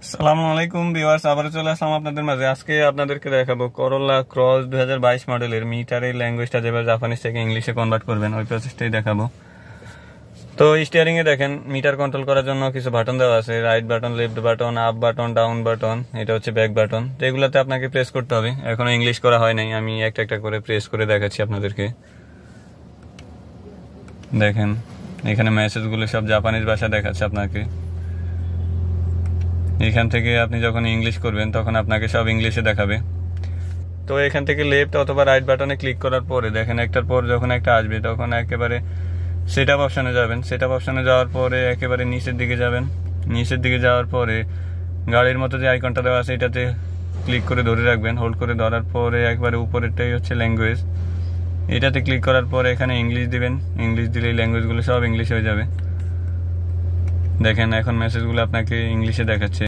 আসসালামু আলাইকুম ভিউয়ার্স, আবার চলে আসলাম আপনাদের মাঝে। আজকে আপনাদেরকে দেখাবো করোলা ক্রস 2022 মডেলের মিটারের ল্যাঙ্গুয়েজটা যেভাবে জাপানিজ থেকে ইংলিশে কনভার্ট করবেন ওই প্রসেসটাই দেখাবো। তো স্টিয়ারিং এ দেখেন মিটার কন্ট্রোল করার জন্য কিছু বাটন দেওয়া আছে, right button, left button, up button, down button, এটা হচ্ছে ব্যাক বাটন। তো এগুলাতে আপনাকে প্রেস করতে হবে। এখনো ইংলিশ করা হয় নাই, আমি একটা একটা করে প্রেস করে দেখাচ্ছি আপনাদেরকে। দেখেন এখানে মেসেজগুলো সব জাপানিজ ভাষা দেখাচ্ছে আপনাকে। এখান থেকে আপনি যখন ইংলিশ করবেন তখন আপনাকে সব ইংলিশে দেখাবে। তো এখান থেকে লেফট অথবা রাইট বাটনে ক্লিক করার পরে দেখেন একটার পর যখন একটা আসবে তখন একেবারে সেট আপ অপশনে যাবেন। সেট আপ অপশনে যাওয়ার পরে একেবারে নিচের দিকে যাবেন। নিচের দিকে যাওয়ার পরে গাড়ির মতো যে আইকনটা দেওয়া আছে এটাতে ক্লিক করে ধরে রাখবেন। হোল্ড করে ধরার পরে একবারে উপরেরটাই হচ্ছে ল্যাঙ্গুয়েজ, এটাতে ক্লিক করার পরে এখানে ইংলিশ দিবেন। ইংলিশ দিলে ল্যাঙ্গুয়েজগুলো সব ইংলিশ হয়ে যাবে। দেখেন এখন মেসেজগুলো আপনাকে ইংলিশে দেখাচ্ছে।